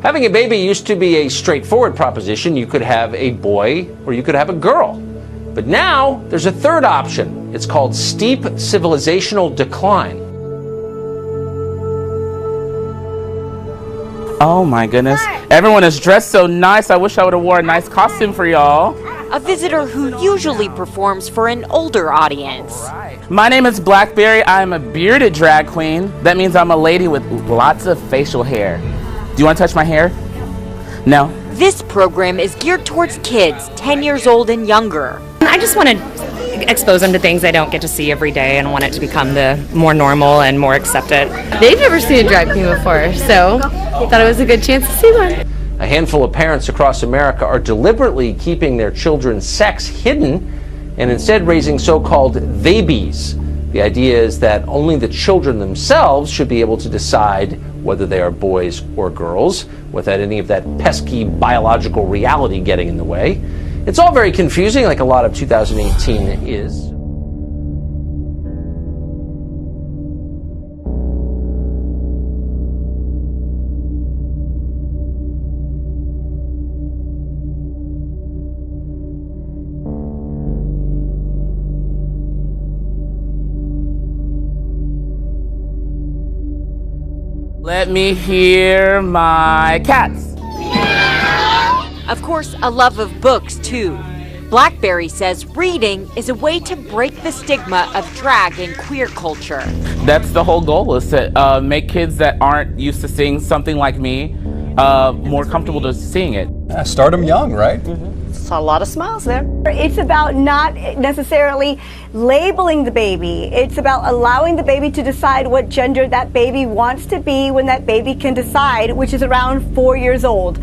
Having a baby used to be a straightforward proposition. You could have a boy or you could have a girl. But now there's a third option. It's called steep civilizational decline. Oh my goodness. Everyone is dressed so nice. I wish I would have worn a nice costume for y'all. A visitor who usually performs for an older audience. My name is Blackberry. I am a bearded drag queen. That means I'm a lady with lots of facial hair. Do you want to touch my hair? No. This program is geared towards kids 10 years old and younger. I just want to expose them to things they don't get to see every day and want it to become the more normal and more accepted. They've never seen a drag queen before, so I thought it was a good chance to see one. A handful of parents across America are deliberately keeping their children's sex hidden and instead raising so-called babies. The idea is that only the children themselves should be able to decide whether they are boys or girls, without any of that pesky biological reality getting in the way. It's all very confusing, like a lot of 2018 is. Let me hear my cats. Of course, a love of books, too. Blackberry says reading is a way to break the stigma of drag in queer culture. That's the whole goal, is to make kids that aren't used to seeing something like me more comfortable to seeing it. Yeah, start them young, right? Saw a lot of smiles there. It's about not necessarily labeling the baby. It's about allowing the baby to decide what gender that baby wants to be when that baby can decide, which is around 4 years old.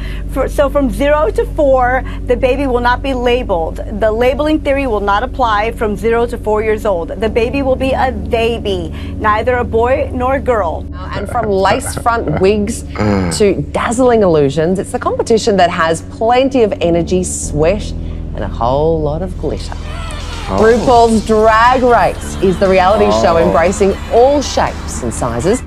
So from 0 to 4, the baby will not be labeled. The labeling theory will not apply from 0 to 4 years old. The baby will be a baby, neither a boy nor a girl. And from lace front wigs to dazzling illusions, it's the competition that has plenty of energy, sweat, and a whole lot of glitter. RuPaul's Drag Race is the reality show embracing all shapes and sizes.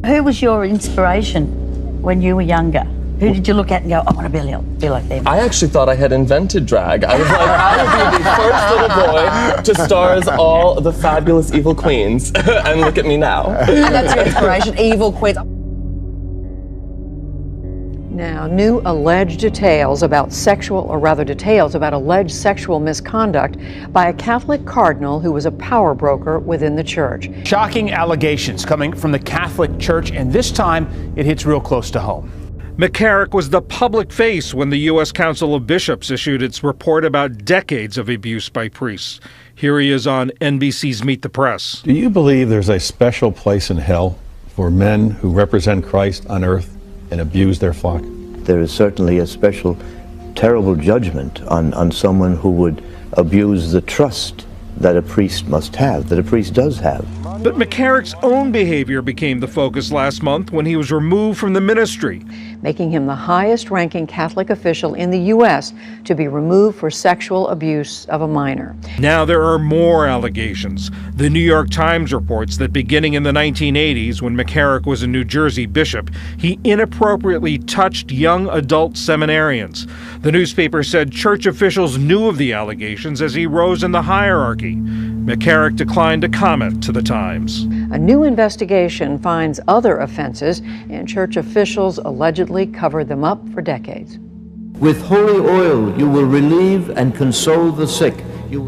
Who was your inspiration when you were younger? Who did you look at and go, I want to be like them? I actually thought I had invented drag. I was like, I would be the first little boy to star as all the fabulous evil queens. And look at me now. And that's your inspiration, evil queens. Now, new alleged details about alleged sexual misconduct by a Catholic cardinal who was a power broker within the church. Shocking allegations coming from the Catholic Church, and this time it hits real close to home. McCarrick was the public face when the U.S. Council of Bishops issued its report about decades of abuse by priests. Here he is on NBC's Meet the Press. Do you believe there's a special place in hell for men who represent Christ on earth and abuse their flock? There is certainly a special, terrible judgment on someone who would abuse the trust that a priest must have, that a priest does have. But McCarrick's own behavior became the focus last month when he was removed from the ministry, making him the highest-ranking Catholic official in the U.S. to be removed for sexual abuse of a minor. Now there are more allegations. The New York Times reports that beginning in the 1980s, when McCarrick was a New Jersey bishop, he inappropriately touched young adult seminarians. The newspaper said church officials knew of the allegations as he rose in the hierarchy. McCarrick declined to comment to the Times. A new investigation finds other offenses, and church officials allegedly covered them up for decades. With holy oil you will relieve and console the sick.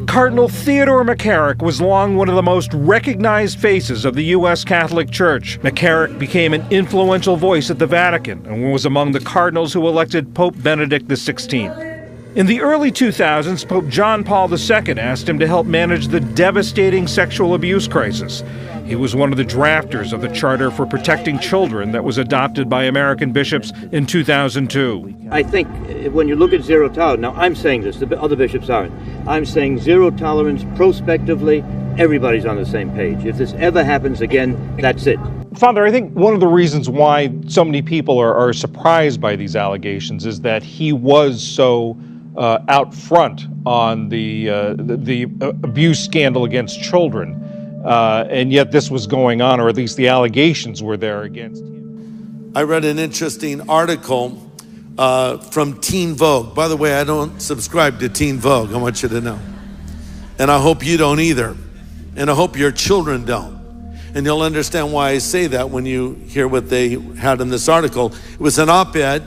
Cardinal Theodore McCarrick was long one of the most recognized faces of the U.S. Catholic Church. McCarrick became an influential voice at the Vatican and was among the cardinals who elected Pope Benedict XVI. In the early 2000s, Pope John Paul II asked him to help manage the devastating sexual abuse crisis. He was one of the drafters of the Charter for Protecting Children that was adopted by American bishops in 2002. I think when you look at zero tolerance, now I'm saying this, the other bishops aren't. I'm saying zero tolerance prospectively, everybody's on the same page. If this ever happens again, that's it. Father, I think one of the reasons why so many people are surprised by these allegations is that he was so out front on the abuse scandal against children, and yet this was going on, or at least the allegations were there against him. I read an interesting article from Teen Vogue. By the way, I don't subscribe to Teen Vogue, I want you to know. And I hope you don't either. And I hope your children don't. And you'll understand why I say that when you hear what they had in this article. It was an op-ed,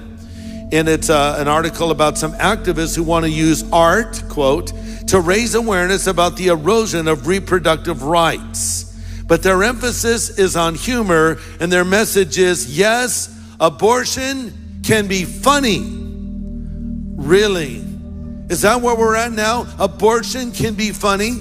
and it's an article about some activists who want to use art, quote, to raise awareness about the erosion of reproductive rights. But their emphasis is on humor, and their message is, yes, abortion can be funny. Really? Is that where we're at now? Abortion can be funny?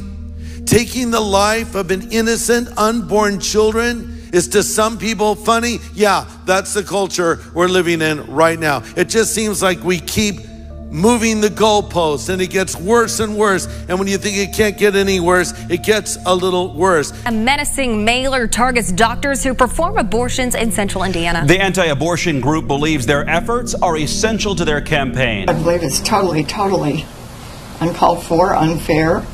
Taking the life of an innocent unborn children is to some people funny? Yeah, that's the culture we're living in right now. It just seems like we keep moving the goalposts, and it gets worse and worse. And when you think it can't get any worse, it gets a little worse. A menacing mailer targets doctors who perform abortions in central Indiana. The anti-abortion group believes their efforts are essential to their campaign. I believe it's totally uncalled for, unfair,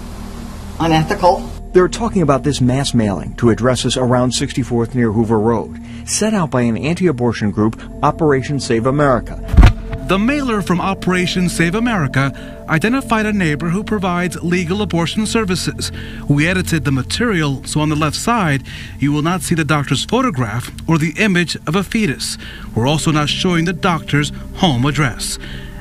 unethical. They're talking about this mass mailing to addresses around 64th near Hoover Road, set out by an anti-abortion group, Operation Save America. The mailer from Operation Save America identified a neighbor who provides legal abortion services. We edited the material so on the left side you will not see the doctor's photograph or the image of a fetus. We're also not showing the doctor's home address.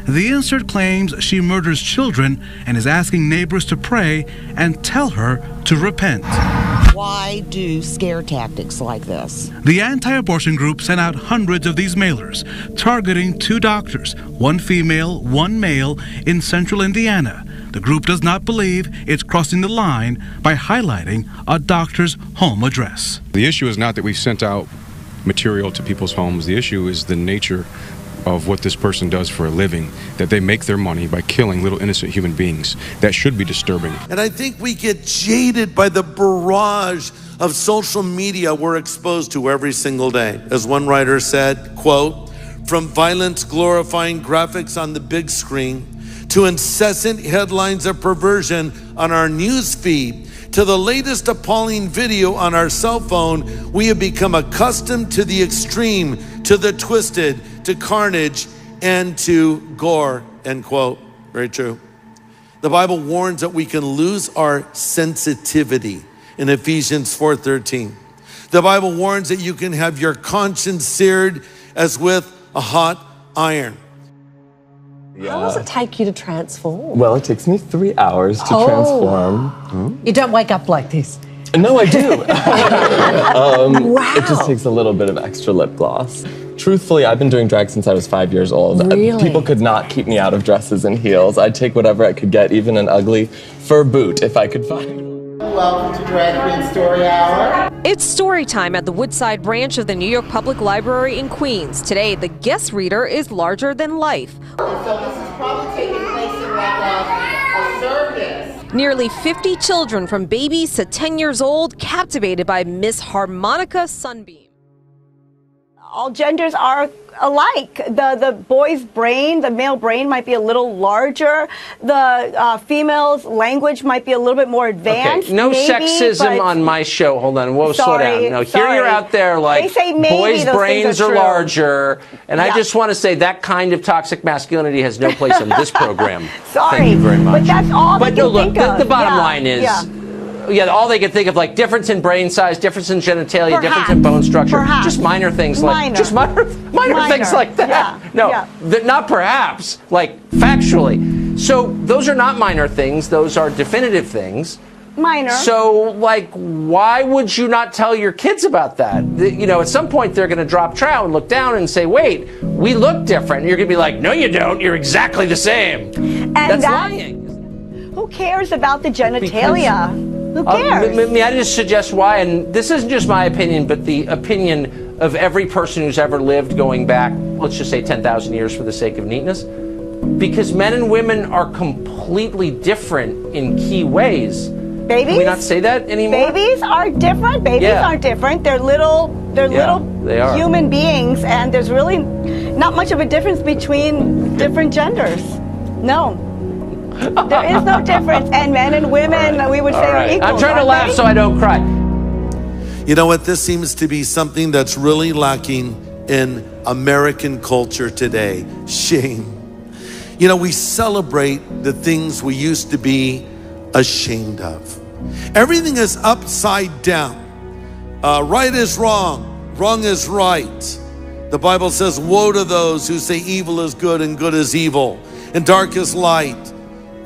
The insert claims she murders children and is asking neighbors to pray and tell her to repent. Why do scare tactics like this? The anti-abortion group sent out hundreds of these mailers, targeting 2 doctors, 1 female, 1 male, in central Indiana. The group does not believe it's crossing the line by highlighting a doctor's home address. The issue is not that we sent out material to people's homes. The issue is the nature of what this person does for a living, that they make their money by killing little innocent human beings. That should be disturbing. And I think we get jaded by the barrage of social media we're exposed to every single day. As one writer said, quote, from violence glorifying graphics on the big screen to incessant headlines of perversion on our news feed to the latest appalling video on our cell phone, we have become accustomed to the extreme, to the twisted, to carnage, and to gore, end quote. Very true. The Bible warns that we can lose our sensitivity in Ephesians 4:13. The Bible warns that you can have your conscience seared as with a hot iron. Yeah. How does it take you to transform? Well, it takes me 3 hours to transform. You don't wake up like this. No, I do. Wow. It just takes a little bit of extra lip gloss. Truthfully, I've been doing drag since I was 5 years old. Really? People could not keep me out of dresses and heels. I'd take whatever I could get, even an ugly fur boot if I could find one. Welcome to Drag Queen Story Hour. It's story time at the Woodside branch of the New York Public Library in Queens. Today, the guest reader is larger than life. And so this is probably taking place in a service. Nearly 50 children from babies to 10 years old captivated by Miss Harmonica Sunbeam. All genders are alike. The boy's brain, the male brain might be a little larger. The female's language might be a little bit more advanced. Okay, no maybe, sexism on my show. Hold on. Whoa, slow down. No, here you're out there like they say maybe boys' those brains are are larger. And I Yeah. just want to say that kind of toxic masculinity has no place on this program. Sorry, Thank you very much. but that's all But they no, can look, think of. the bottom Yeah, line is, yeah. all they can think of, like difference in brain size, difference in genitalia, difference in Perhaps. bone structure, Perhaps. just minor things like Minor. just minor things like that. Yeah. No, Yeah. not perhaps, like factually. So those are not minor things; those are definitive things. Minor. So, like, why would you not tell your kids about that? At some point they're going to drop trout and look down and say, "Wait, we look different." And you're going to be like, "No, you don't. You're exactly the same." And That's lying. Who cares about the genitalia? Who cares? May I just suggest why? And this isn't just my opinion, but the opinion of every person who's ever lived going back, let's just say 10,000 years for the sake of neatness. Because men and women are completely different in key ways. Babies? Can we not say that anymore? Babies are different. Babies aren't different. They're little they are. human beings, and there's really not much of a difference between different genders. No. There is no difference, and men and women, we would say, are equal. I'm trying to laugh so I don't cry. You know what? This seems to be something that's really lacking in American culture today. Shame. You know, we celebrate the things we used to be ashamed of. Everything is upside down. Right is wrong, wrong is right. The Bible says, woe to those who say evil is good and good is evil, and dark is light,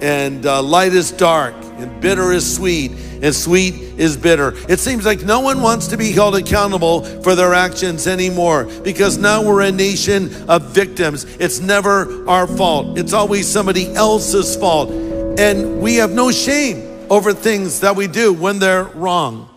and light is dark, and bitter is sweet, and sweet is bitter. It seems like no one wants to be held accountable for their actions anymore, because now we're a nation of victims. It's never our fault. It's always somebody else's fault. And we have no shame over things that we do when they're wrong.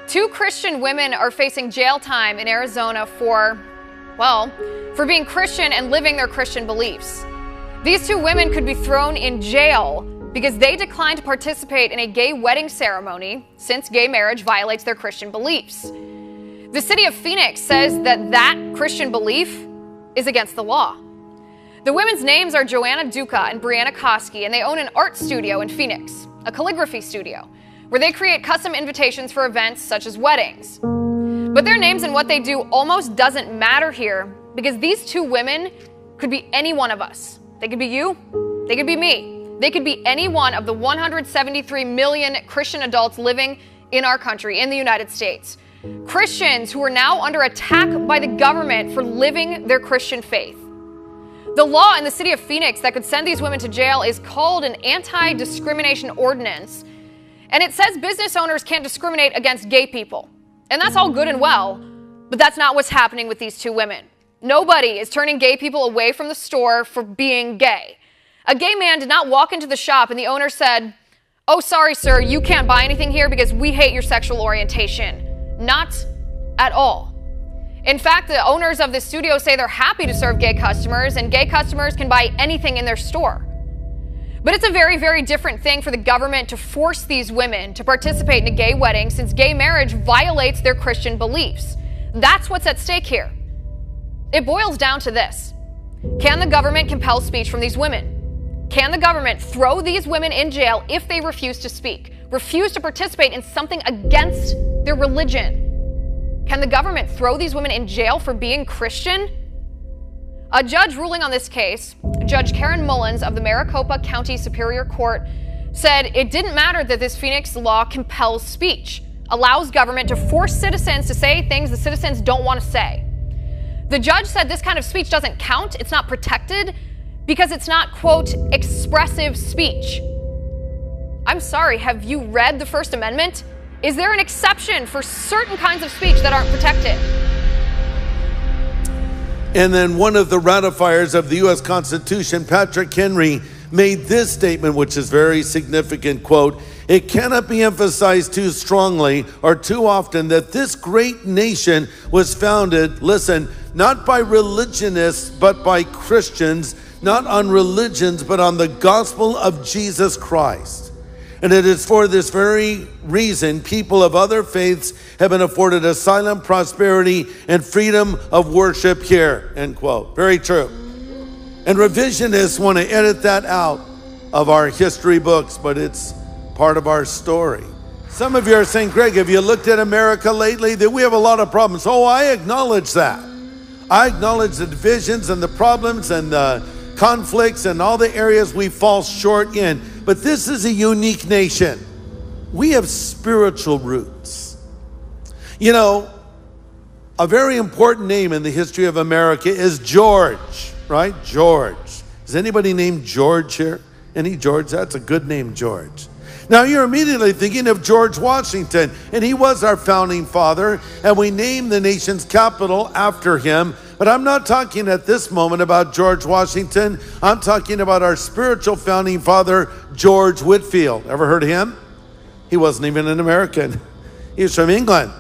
Two Christian women are facing jail time in Arizona for being Christian and living their Christian beliefs. These two women could be thrown in jail because they declined to participate in a gay wedding ceremony, since gay marriage violates their Christian beliefs. The city of Phoenix says that Christian belief is against the law. The women's names are Joanna Duca and Brianna Koski, and they own an art studio in Phoenix, a calligraphy studio, where they create custom invitations for events such as weddings. But their names and what they do almost doesn't matter here, because these two women could be any one of us. They could be you, they could be me, they could be any one of the 173 million Christian adults living in our country, in the United States. Christians who are now under attack by the government for living their Christian faith. The law in the city of Phoenix that could send these women to jail is called an anti-discrimination ordinance. And it says business owners can't discriminate against gay people. And that's all good and well, but that's not what's happening with these two women. Nobody is turning gay people away from the store for being gay. A gay man did not walk into the shop and the owner said, "Oh, sorry, sir, you can't buy anything here because we hate your sexual orientation." Not at all. In fact, the owners of this studio say they're happy to serve gay customers, and gay customers can buy anything in their store. But it's a very, very different thing for the government to force these women to participate in a gay wedding, since gay marriage violates their Christian beliefs. That's what's at stake here. It boils down to this. Can the government compel speech from these women? Can the government throw these women in jail if they refuse to speak, refuse to participate in something against their religion? Can the government throw these women in jail for being Christian? A judge ruling on this case, Judge Karen Mullins of the Maricopa County Superior Court, said it didn't matter that this Phoenix law compels speech, allows government to force citizens to say things the citizens don't want to say. The judge said this kind of speech doesn't count, it's not protected, because it's not, quote, expressive speech. I'm sorry, have you read the First Amendment? Is there an exception for certain kinds of speech that aren't protected? And then one of the ratifiers of the U.S. Constitution, Patrick Henry, made this statement, which is very significant, quote, "It cannot be emphasized too strongly or too often that this great nation was founded, listen, not by religionists, but by Christians, not on religions, but on the gospel of Jesus Christ. And it is for this very reason people of other faiths have been afforded asylum, prosperity, and freedom of worship here," end quote. Very true. And revisionists want to edit that out of our history books, but it's part of our story. Some of you are saying, Greg, have you looked at America lately? That we have a lot of problems. Oh, I acknowledge that. I acknowledge the divisions and the problems and the conflicts and all the areas we fall short in. But this is a unique nation. We have spiritual roots. You know, a very important name in the history of America is George, right? George. Is anybody named George here? Any George? That's a good name, George. Now you're immediately thinking of George Washington, and he was our founding father, and we named the nation's capital after him. But I'm not talking at this moment about George Washington. I'm talking about our spiritual founding father, George Whitefield. Ever heard of him? He wasn't even an American. He was from England.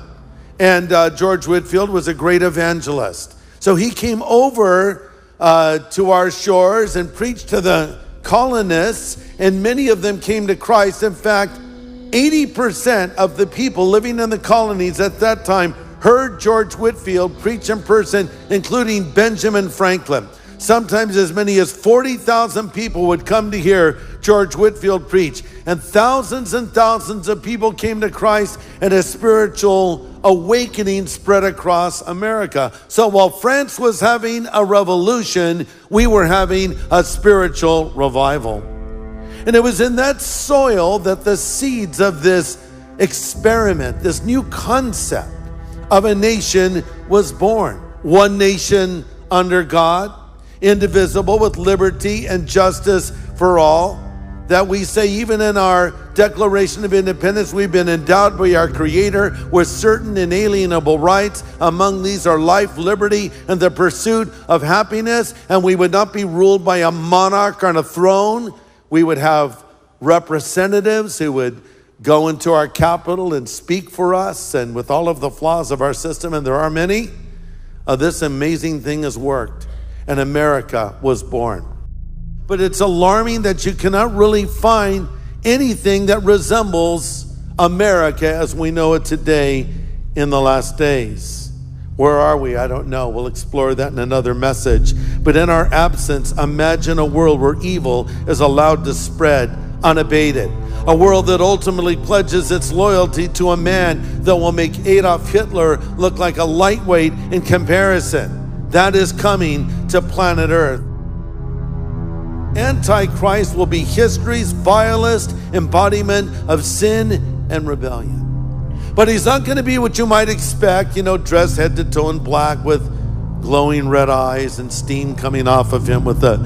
And George Whitefield was a great evangelist. So he came over to our shores and preached to the colonists, and many of them came to Christ. In fact, 80% of the people living in the colonies at that time heard George Whitefield preach in person, including Benjamin Franklin. Sometimes as many as 40,000 people would come to hear George Whitefield preach. And thousands of people came to Christ, and a spiritual awakening spread across America. So while France was having a revolution, we were having a spiritual revival. And it was in that soil that the seeds of this experiment, this new concept of a nation was born. One nation under God, indivisible, with liberty and justice for all. That we say even in our Declaration of Independence, we've been endowed by our Creator with certain inalienable rights. Among these are life, liberty, and the pursuit of happiness. And we would not be ruled by a monarch on a throne. We would have representatives who would go into our capital and speak for us. And with all of the flaws of our system, and there are many, this amazing thing has worked. And America was born. But it's alarming that you cannot really find anything that resembles America as we know it today in the last days. Where are we? I don't know. We'll explore that in another message. But in our absence, imagine a world where evil is allowed to spread unabated. A world that ultimately pledges its loyalty to a man that will make Adolf Hitler look like a lightweight in comparison. That is coming to planet Earth. Antichrist will be history's vilest embodiment of sin and rebellion. But he's not going to be what you might expect, dressed head to toe in black with glowing red eyes and steam coming off of him with the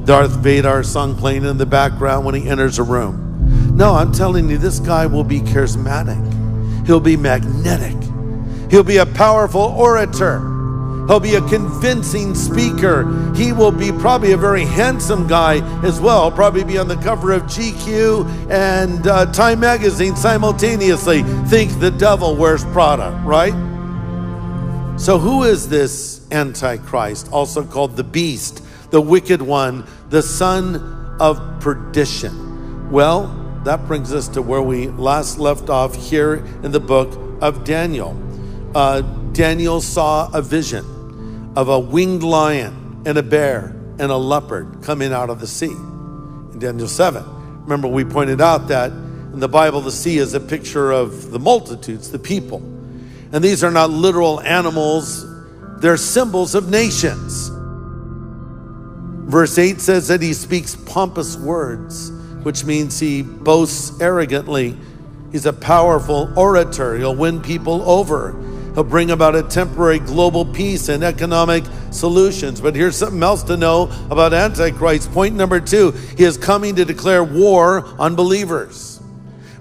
Darth Vader song playing in the background when he enters a room. No, I'm telling you, this guy will be charismatic. He'll be magnetic. He'll be a powerful orator. He'll be a convincing speaker. He will be probably a very handsome guy as well. He'll probably be on the cover of GQ and Time magazine simultaneously. Think the devil wears Prada, right? So who is this Antichrist, also called the beast, the wicked one, the son of perdition? Well, that brings us to where we last left off here in the book of Daniel. Daniel saw a vision of a winged lion and a bear and a leopard coming out of the sea in Daniel 7. Remember, we pointed out that in the Bible, the sea is a picture of the multitudes, the people. And these are not literal animals, they're symbols of nations. Verse 8 says that he speaks pompous words, which means he boasts arrogantly. He's a powerful orator. He'll win people over. He'll bring about a temporary global peace and economic solutions. But here's something else to know about Antichrist. Point number 2, he is coming to declare war on believers.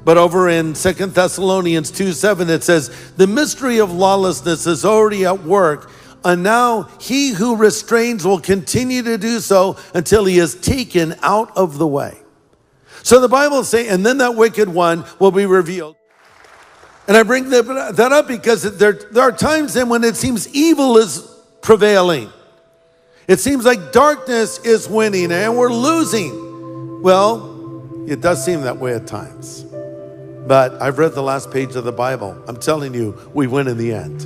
But over in 2 Thessalonians 2:7, it says, the mystery of lawlessness is already at work, and now he who restrains will continue to do so until he is taken out of the way. So the Bible is saying, and then that wicked one will be revealed. And I bring that up because there are times then when it seems evil is prevailing. It seems like darkness is winning and we're losing. Well, it does seem that way at times. But I've read the last page of the Bible. I'm telling you, we win in the end.